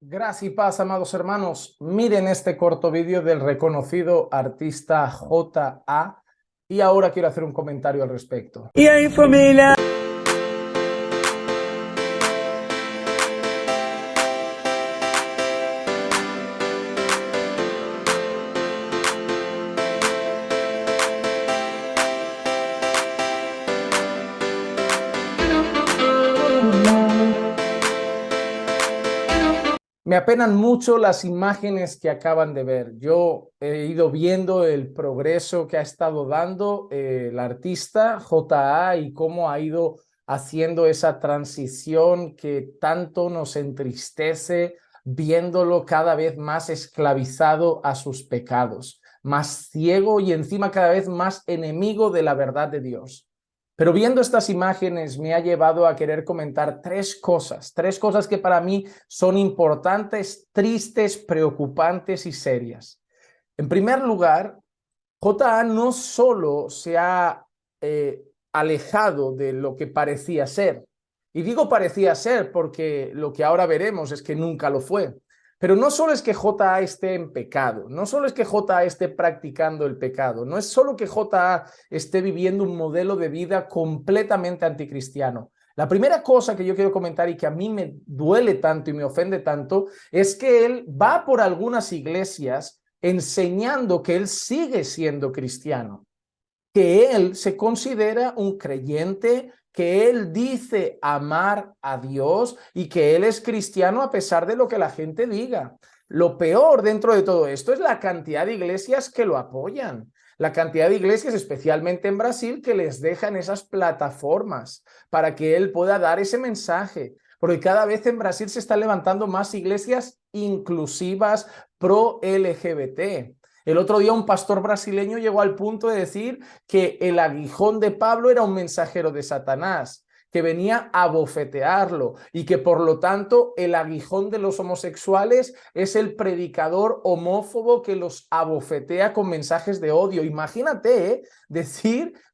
Gracias y paz, amados hermanos. Miren este corto vídeo del reconocido artista J.A. y ahora quiero hacer un comentario al respecto. Y ahí, familia. Me apenan mucho las imágenes que acaban de ver. Yo he ido viendo el progreso que ha estado dando el artista J.A. y cómo ha ido haciendo esa transición que tanto nos entristece, viéndolo cada vez más esclavizado a sus pecados, más ciego y encima cada vez más enemigo de la verdad de Dios. Pero viendo estas imágenes me ha llevado a querer comentar tres cosas que para mí son importantes, tristes, preocupantes y serias. En primer lugar, J.A. no solo se ha alejado de lo que parecía ser, y digo parecía ser porque lo que ahora veremos es que nunca lo fue. Pero no solo es que J.A. esté en pecado, no solo es que J.A. esté practicando el pecado, no es solo que J.A. esté viviendo un modelo de vida completamente anticristiano. La primera cosa que yo quiero comentar y que a mí me duele tanto y me ofende tanto es que él va por algunas iglesias enseñando que él sigue siendo cristiano, que él se considera un creyente, que él dice amar a Dios y que él es cristiano a pesar de lo que la gente diga. Lo peor dentro de todo esto es la cantidad de iglesias que lo apoyan, la cantidad de iglesias, especialmente en Brasil, que les dejan esas plataformas para que él pueda dar ese mensaje. Porque cada vez en Brasil se están levantando más iglesias inclusivas pro LGBT. El otro día un pastor brasileño llegó al punto de decir que el aguijón de Pablo era un mensajero de Satanás, que venía a bofetearlo y que por lo tanto el aguijón de los homosexuales es el predicador homófobo que los abofetea con mensajes de odio. Imagínate,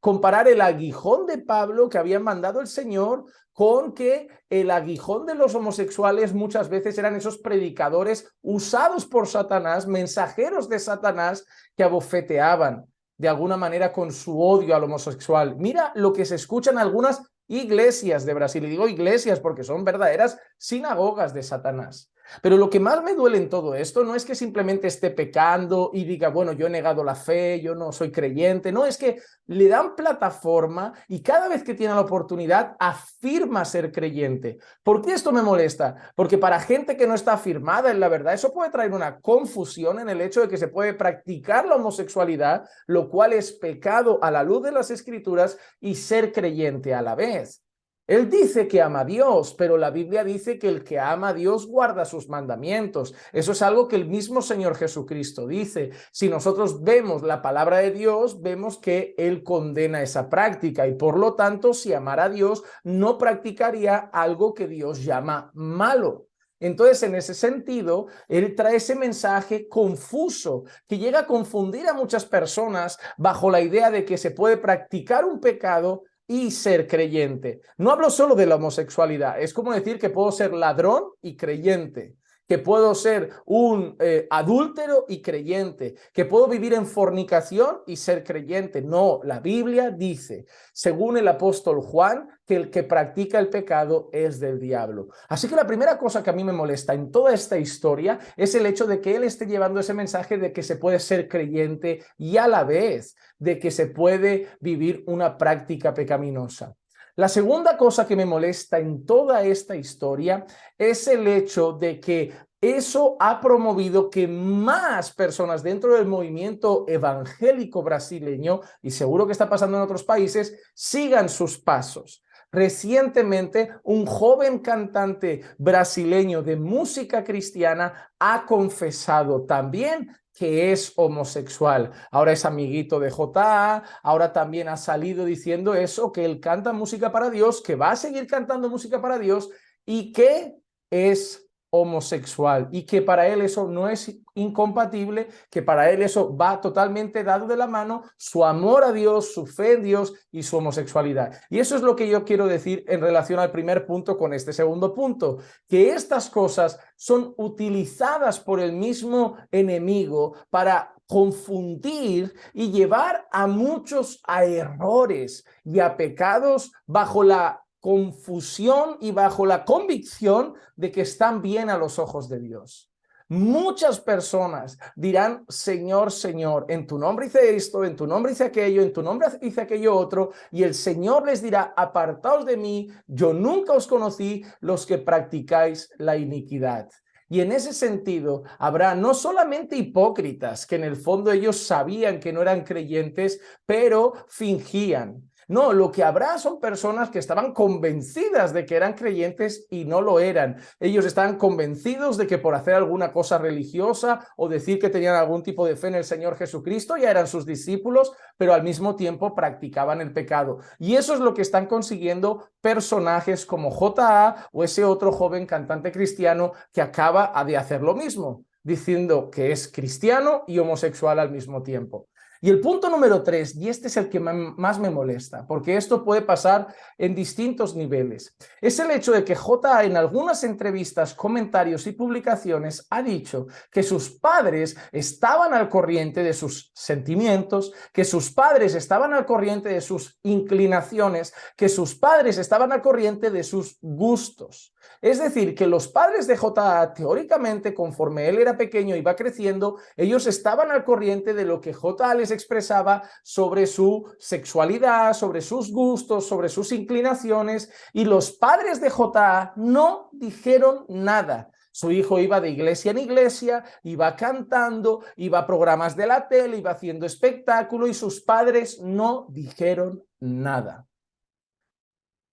comparar el aguijón de Pablo que había mandado el Señor con que el aguijón de los homosexuales muchas veces eran esos predicadores usados por Satanás, mensajeros de Satanás que abofeteaban de alguna manera con su odio al homosexual. Mira lo que se escucha en algunas iglesias de Brasil, y digo iglesias porque son verdaderas sinagogas de Satanás. Pero lo que más me duele en todo esto no es que simplemente esté pecando y diga, bueno, yo he negado la fe, yo no soy creyente. No, es que le dan plataforma y cada vez que tiene la oportunidad afirma ser creyente. ¿Por qué esto me molesta? Porque para gente que no está afirmada en la verdad, eso puede traer una confusión en el hecho de que se puede practicar la homosexualidad, lo cual es pecado a la luz de las Escrituras, y ser creyente a la vez. Él dice que ama a Dios, pero la Biblia dice que el que ama a Dios guarda sus mandamientos. Eso es algo que el mismo Señor Jesucristo dice. Si nosotros vemos la palabra de Dios, vemos que Él condena esa práctica y por lo tanto, si amara a Dios, no practicaría algo que Dios llama malo. Entonces, en ese sentido, él trae ese mensaje confuso que llega a confundir a muchas personas bajo la idea de que se puede practicar un pecado y ser creyente. No hablo solo de la homosexualidad, es como decir que puedo ser ladrón y creyente, que puedo ser un adúltero y creyente, que puedo vivir en fornicación y ser creyente. No, la Biblia dice, según el apóstol Juan, que el que practica el pecado es del diablo. Así que la primera cosa que a mí me molesta en toda esta historia es el hecho de que él esté llevando ese mensaje de que se puede ser creyente y a la vez de que se puede vivir una práctica pecaminosa. La segunda cosa que me molesta en toda esta historia es el hecho de que eso ha promovido que más personas dentro del movimiento evangélico brasileño, y seguro que está pasando en otros países, sigan sus pasos. Recientemente, un joven cantante brasileño de música cristiana ha confesado también que es homosexual. Ahora es amiguito de J.A., ahora también ha salido diciendo eso, que él canta música para Dios, que va a seguir cantando música para Dios y que es homosexual y que para él eso no es incompatible, que para él eso va totalmente dado de la mano, su amor a Dios, su fe en Dios y su homosexualidad. Y eso es lo que yo quiero decir en relación al primer punto con este segundo punto, que estas cosas son utilizadas por el mismo enemigo para confundir y llevar a muchos a errores y a pecados bajo la confusión y bajo la convicción de que están bien a los ojos de Dios. Muchas personas dirán, Señor, Señor, en tu nombre hice esto, en tu nombre hice aquello, en tu nombre hice aquello otro, y el Señor les dirá, apartaos de mí, yo nunca os conocí, los que practicáis la iniquidad. Y en ese sentido, habrá no solamente hipócritas, que en el fondo ellos sabían que no eran creyentes, pero fingían. No, lo que habrá son personas que estaban convencidas de que eran creyentes y no lo eran. Ellos estaban convencidos de que por hacer alguna cosa religiosa o decir que tenían algún tipo de fe en el Señor Jesucristo ya eran sus discípulos, pero al mismo tiempo practicaban el pecado. Y eso es lo que están consiguiendo personajes como J.A. o ese otro joven cantante cristiano que acaba de hacer lo mismo, diciendo que es cristiano y homosexual al mismo tiempo. Y el punto número 3, y este es el que más me molesta, porque esto puede pasar en distintos niveles, es el hecho de que J.A. en algunas entrevistas, comentarios y publicaciones ha dicho que sus padres estaban al corriente de sus sentimientos, que sus padres estaban al corriente de sus inclinaciones, que sus padres estaban al corriente de sus gustos. Es decir, que los padres de J.A., teóricamente, conforme él era pequeño y va creciendo, ellos estaban al corriente de lo que J.A. les expresaba sobre su sexualidad, sobre sus gustos, sobre sus inclinaciones, y los padres de J.A. no dijeron nada. Su hijo iba de iglesia en iglesia, iba cantando, iba a programas de la tele, iba haciendo espectáculo, y sus padres no dijeron nada.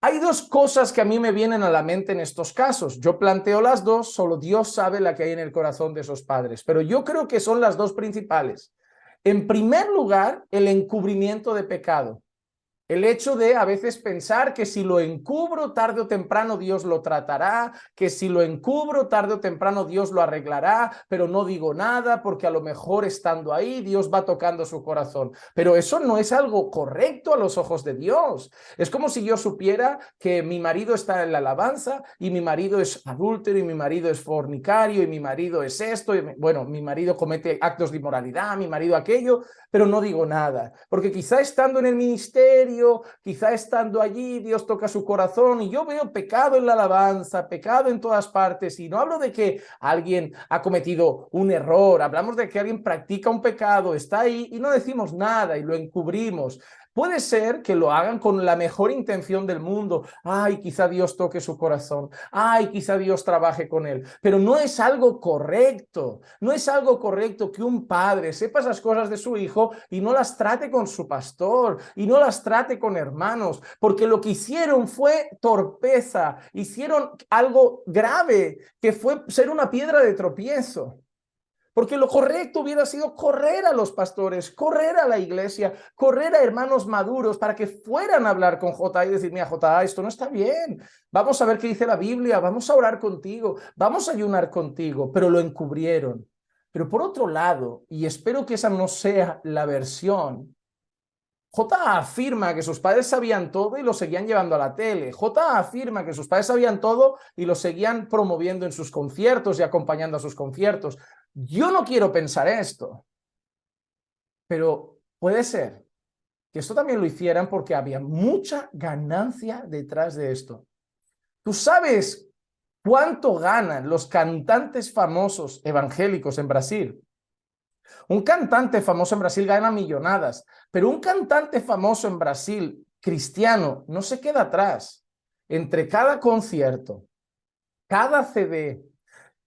Hay dos cosas que a mí me vienen a la mente en estos casos. Yo planteo las dos, solo Dios sabe la que hay en el corazón de esos padres, pero yo creo que son las dos principales. En primer lugar, el encubrimiento de pecado. El hecho de a veces pensar que si lo encubro tarde o temprano Dios lo tratará, que si lo encubro tarde o temprano Dios lo arreglará, pero no digo nada porque a lo mejor estando ahí Dios va tocando su corazón. Pero eso no es algo correcto a los ojos de Dios. Es como si yo supiera que mi marido está en la alabanza y mi marido es adúltero y mi marido es fornicario y mi marido es esto, y bueno, mi marido comete actos de inmoralidad, mi marido aquello, pero no digo nada, porque quizá estando en el ministerio, quizá estando allí, Dios toca su corazón y yo veo pecado en la alabanza, pecado en todas partes, y no hablo de que alguien ha cometido un error, hablamos de que alguien practica un pecado, está ahí y no decimos nada y lo encubrimos. Puede ser que lo hagan con la mejor intención del mundo. Ay, quizá Dios toque su corazón. Ay, quizá Dios trabaje con él. Pero no es algo correcto. No es algo correcto que un padre sepa esas cosas de su hijo y no las trate con su pastor y no las trate con hermanos. Porque lo que hicieron fue torpeza. Hicieron algo grave, que fue ser una piedra de tropiezo. Porque lo correcto hubiera sido correr a los pastores, correr a la iglesia, correr a hermanos maduros para que fueran a hablar con J.A. y decir, mira, J.A., esto no está bien, vamos a ver qué dice la Biblia, vamos a orar contigo, vamos a ayunar contigo, pero lo encubrieron. Pero por otro lado, y espero que esa no sea la versión, J.A. afirma que sus padres sabían todo y lo seguían llevando a la tele. J.A. afirma que sus padres sabían todo y lo seguían promoviendo en sus conciertos y acompañando a sus conciertos. Yo no quiero pensar esto, pero puede ser que esto también lo hicieran porque había mucha ganancia detrás de esto. ¿Tú sabes cuánto ganan los cantantes famosos evangélicos en Brasil? Un cantante famoso en Brasil gana millonadas, pero un cantante famoso en Brasil, cristiano, no se queda atrás. Entre cada concierto, cada CD,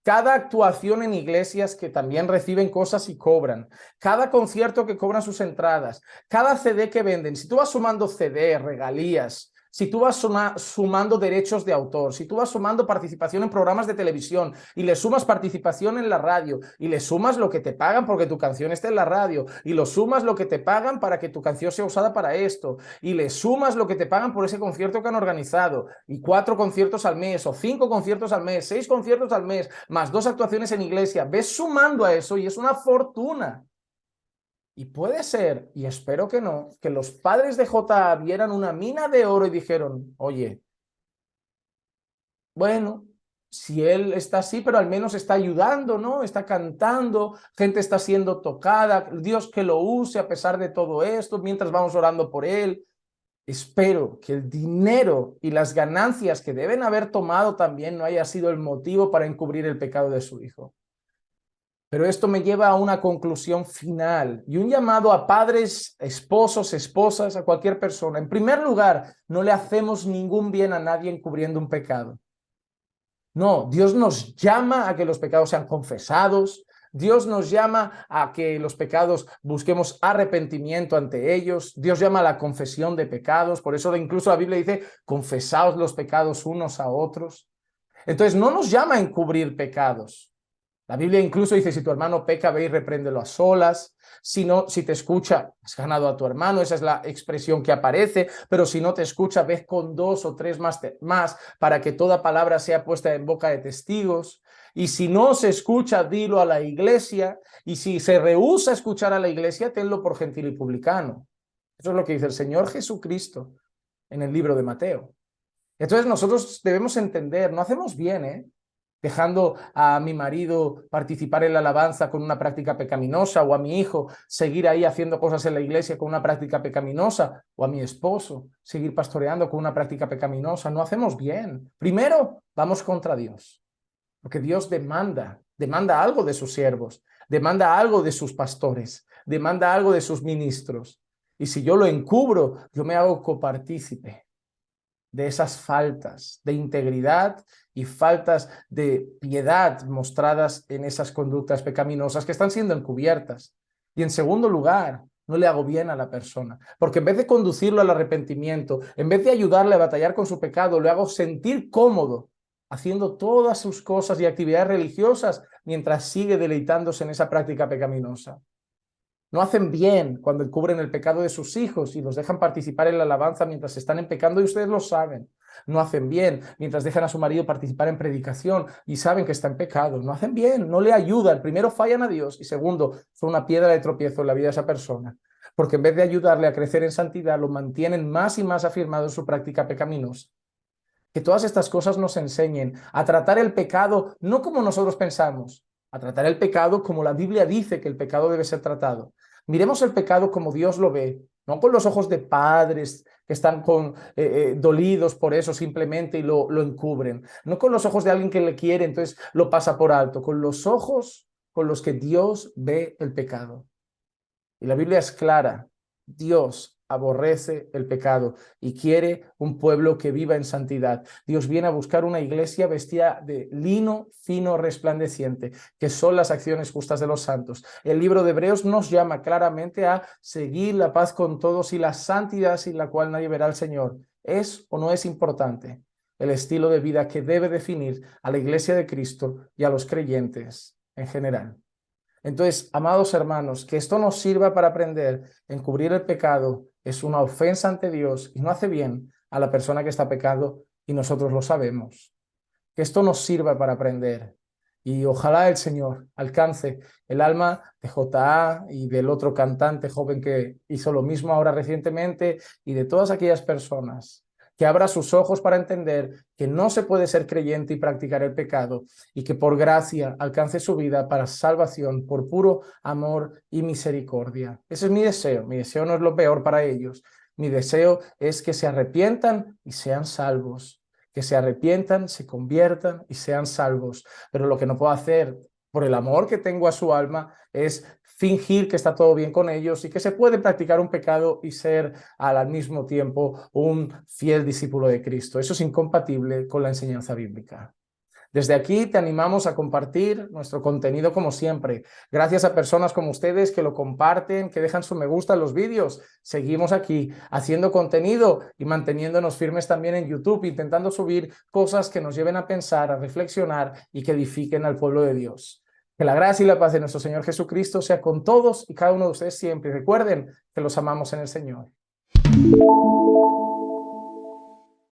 cada actuación en iglesias que también reciben cosas y cobran, cada concierto que cobran sus entradas, cada CD que venden, si tú vas sumando CD, regalías, Si tú vas sumando derechos de autor, si tú vas sumando participación en programas de televisión y le sumas participación en la radio y le sumas lo que te pagan porque tu canción esté en la radio y lo sumas lo que te pagan para que tu canción sea usada para esto y le sumas lo que te pagan por ese concierto que han organizado y 4 conciertos al mes o 5 conciertos al mes, 6 conciertos al mes, más 2 actuaciones en iglesia, ves sumando a eso y es una fortuna. Y puede ser, y espero que no, que los padres de J.A. vieran una mina de oro y dijeron, oye, bueno, si él está así, pero al menos está ayudando, ¿no? Está cantando, gente está siendo tocada, Dios que lo use a pesar de todo esto, mientras vamos orando por él. Espero que el dinero y las ganancias que deben haber tomado también no haya sido el motivo para encubrir el pecado de su hijo. Pero esto me lleva a una conclusión final y un llamado a padres, esposos, esposas, a cualquier persona. En primer lugar, no le hacemos ningún bien a nadie encubriendo un pecado. No, Dios nos llama a que los pecados sean confesados. Dios nos llama a que los pecados busquemos arrepentimiento ante ellos. Dios llama a la confesión de pecados. Por eso incluso la Biblia dice, confesaos los pecados unos a otros. Entonces no nos llama a encubrir pecados. La Biblia incluso dice, si tu hermano peca, ve y repréndelo a solas. Si no, si te escucha, has ganado a tu hermano. Esa es la expresión que aparece. Pero si no te escucha, ve con 2 o 3 más para que toda palabra sea puesta en boca de testigos. Y si no se escucha, dilo a la iglesia. Y si se rehúsa a escuchar a la iglesia, tenlo por gentil y publicano. Eso es lo que dice el Señor Jesucristo en el libro de Mateo. Entonces nosotros debemos entender, no hacemos bien, dejando a mi marido participar en la alabanza con una práctica pecaminosa, o a mi hijo seguir ahí haciendo cosas en la iglesia con una práctica pecaminosa, o a mi esposo seguir pastoreando con una práctica pecaminosa. No hacemos bien. Primero, vamos contra Dios, porque Dios demanda algo de sus siervos, demanda algo de sus pastores, demanda algo de sus ministros. Y si yo lo encubro, yo me hago copartícipe de esas faltas de integridad y faltas de piedad mostradas en esas conductas pecaminosas que están siendo encubiertas. Y en segundo lugar, no le hago bien a la persona, porque en vez de conducirlo al arrepentimiento, en vez de ayudarle a batallar con su pecado, le hago sentir cómodo haciendo todas sus cosas y actividades religiosas mientras sigue deleitándose en esa práctica pecaminosa. No hacen bien cuando encubren el pecado de sus hijos y los dejan participar en la alabanza mientras están en pecado y ustedes lo saben. No hacen bien mientras dejan a su marido participar en predicación y saben que está en pecado. No hacen bien, no le ayudan. Primero, fallan a Dios y segundo, son una piedra de tropiezo en la vida de esa persona. Porque en vez de ayudarle a crecer en santidad, lo mantienen más y más afirmado en su práctica pecaminosa. Que todas estas cosas nos enseñen a tratar el pecado no como nosotros pensamos, a tratar el pecado como la Biblia dice que el pecado debe ser tratado. Miremos el pecado como Dios lo ve, no con los ojos de padres que están dolidos por eso simplemente y lo encubren, no con los ojos de alguien que le quiere, entonces lo pasa por alto, con los ojos con los que Dios ve el pecado. Y la Biblia es clara, Dios aborrece el pecado y quiere un pueblo que viva en santidad. Dios viene a buscar una iglesia vestida de lino fino resplandeciente, que son las acciones justas de los santos. El libro de Hebreos nos llama claramente a seguir la paz con todos y la santidad sin la cual nadie verá al Señor. ¿Es o no es importante el estilo de vida que debe definir a la iglesia de Cristo y a los creyentes en general? Entonces, amados hermanos, que esto nos sirva para aprender, encubrir el pecado es una ofensa ante Dios y no hace bien a la persona que está pecando y nosotros lo sabemos. Que esto nos sirva para aprender y ojalá el Señor alcance el alma de J.A. y del otro cantante joven que hizo lo mismo ahora recientemente y de todas aquellas personas, que abra sus ojos para entender que no se puede ser creyente y practicar el pecado y que por gracia alcance su vida para salvación por puro amor y misericordia. Ese es mi deseo. Mi deseo no es lo peor para ellos. Mi deseo es que se arrepientan y sean salvos. Que se arrepientan, se conviertan y sean salvos. Pero lo que no puedo hacer por el amor que tengo a su alma es fingir que está todo bien con ellos y que se puede practicar un pecado y ser al mismo tiempo un fiel discípulo de Cristo. Eso es incompatible con la enseñanza bíblica. Desde aquí te animamos a compartir nuestro contenido como siempre. Gracias a personas como ustedes que lo comparten, que dejan su me gusta en los vídeos. Seguimos aquí haciendo contenido y manteniéndonos firmes también en YouTube, intentando subir cosas que nos lleven a pensar, a reflexionar y que edifiquen al pueblo de Dios. Que la gracia y la paz de nuestro Señor Jesucristo sea con todos y cada uno de ustedes siempre. Y recuerden que los amamos en el Señor.